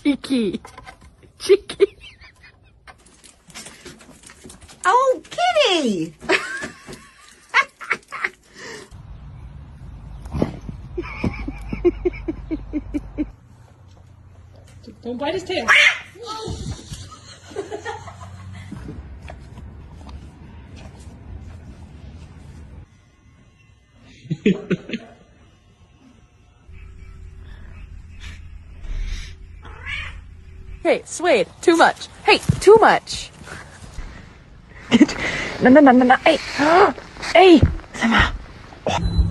Cheeky. Cheeky. Oh, kitty! Don't bite his tail. Hey, Suede, too much. Hey, too much. No. Hey, hey, 什么？